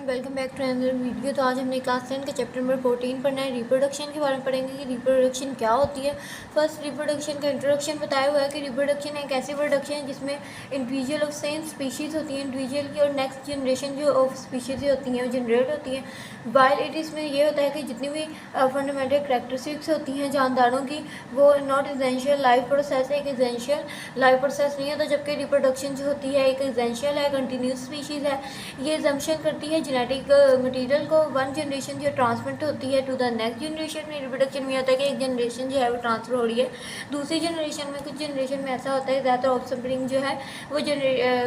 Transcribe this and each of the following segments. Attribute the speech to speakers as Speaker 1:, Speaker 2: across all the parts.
Speaker 1: Everyone, welcome back to another video. तो आज हमने क्लास 10 का चैप्टर नंबर 14 पढ़ना है। रिप्रोडक्शन के बारे में पढ़ेंगे कि रिप्रोडक्शन क्या होती है। फर्स्ट रिप्रोडक्शन का इंट्रोडक्शन बताया हुआ है कि रिप्रोडक्शन एक ऐसी प्रोडक्शन है जिसमें इंडिविजुअल ऑफ सेम स्पीशीज़ होती हैं, इंडिविजुअल की, और नेक्स्ट जनरेशन जो ऑफ स्पीशीज़ होती हैं वो जनरेट होती हैं। वाइल इट इसमें ये होता है कि जितनी भी फंडामेंटल करैक्टरिस्टिक्स होती हैं जानदारों की, वो नॉट एसेंशियल लाइफ प्रोसेस है, एक एसेंशियल लाइफ प्रोसेस नहीं होता, जबकि रिप्रोडक्शन जो होती है एक एसेंशियल है, कंटिन्यूस स्पीशीज़ है। ये जम्पशन करती है जेनेटिक मटेरियल को, वन जनरेशन जो ट्रांसमिट होती है टू द नेक्स्ट जनरेशन में। रिप्रोडक्शन में होता है कि एक जनरेशन जो है वो ट्रांसफ़र हो रही है दूसरी जनरेशन में। कुछ जनरेशन में ऐसा होता है ज़्यादातर ऑफस्प्रिंग जो है वो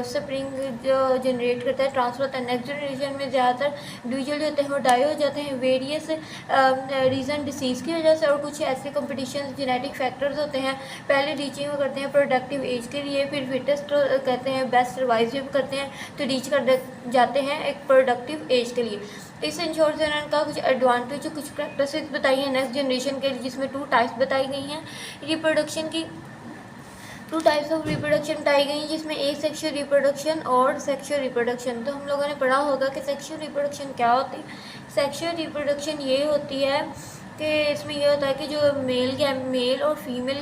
Speaker 1: स्प्रिंग जो जनरेट करता है, ट्रांसफ़र होता है नेक्स्ट जनरेशन में। ज़्यादातर इंडिविजुअल होते हैं वो डाई हो जाते हैं वेरियस रीज़न डिसीज़ की वजह से, और कुछ ऐसे कॉम्पिटिशन जेनेटिक फैक्टर्स होते हैं। पहले रीचिंग करते हैं प्रोडक्टिव एज के लिए, फिर फिटेस्ट कहते हैं, बेस्ट सर्वाइव करते हैं तो रीच कर जाते हैं एक प्रोडक्टिव एज के लिए। इस इंश्योरेंस का कुछ एडवांटेज और कुछ प्रैक्टिसेस बताई हैं नेक्स्ट जनरेशन के लिए, जिसमें 2 टाइप्स बताई गई हैं रिप्रोडक्शन की। 2 टाइप्स ऑफ रिप्रोडक्शन बताई गई हैं, जिसमें एक सेक्शुअल रिप्रोडक्शन और सेक्शुअल रिप्रोडक्शन। तो हम लोगों ने पढ़ा होगा कि सेक्शुअल रिप्रोडक्शन क्या होती है। सेक्शुअल रिप्रोडक्शन ये होती है कि इसमें यह होता है कि जो मेल और फीमेल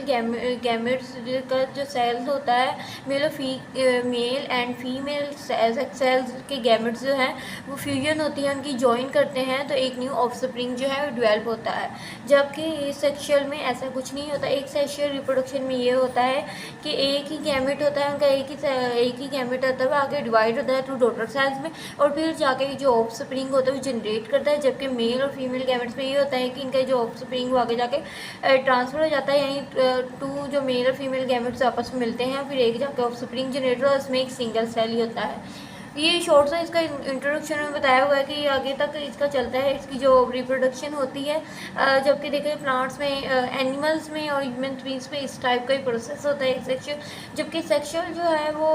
Speaker 1: गैमेट्स का जो सेल्स होता है, मेल एंड फीमेल सेल्स के गैमेट्स जो हैं वो फ्यूजन होती है, उनकी जॉइन करते हैं तो एक न्यू ऑफस्प्रिंग जो है वो डेवलप होता है। जबकि सेक्शुअल में ऐसा कुछ नहीं होता। एक सेक्शुअल रिप्रोडक्शन में ये होता है कि एक ही गैमेट होता है, उनका एक ही गैमेट होता है, वह आगे डिवाइड होता है थ्रू डॉटर सेल्स में, और फिर जाके जो ऑफस्प्रिंग होता है वो जनरेट करता है। जबकि मेल और फीमेल गैमेट्स में ये होता है कि इनका जो ऑफस्प्रिंग वो आगे जाके ट्रांसफ़र हो जाता है, यहीं 2 जो मेल और फीमेल गैमेट्स आपस में मिलते हैं, फिर एक जाके ऑफस्प्रिंग जनरेट होता है, उसमें एक सिंगल सेल ही होता है। ये शॉर्ट सा इसका इंट्रोडक्शन में बताया हुआ है कि आगे तक इसका चलता है, इसकी जो रिप्रोडक्शन होती है। जबकि देखें प्लांट्स में, एनिमल्स में और ह्यूमन बींग्स में इस टाइप का ही प्रोसेस होता है सेक्शुअल। जबकि सेक्शुअल जो है वो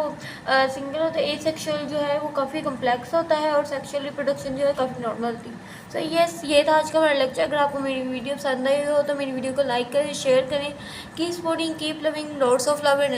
Speaker 1: सिंगल होता है। एसेक्सुअल जो है वो काफ़ी कम्प्लेक्स होता है, और सेक्शुअल रिप्रोडक्शन जो है काफ़ी नॉर्मल होती है। सो ये था आज का हमारा लेक्चर। अगर आपको मेरी वीडियो पसंद आई हो तो मेरी वीडियो को लाइक करें, शेयर करें। Keep supporting, keep loving, lots of love and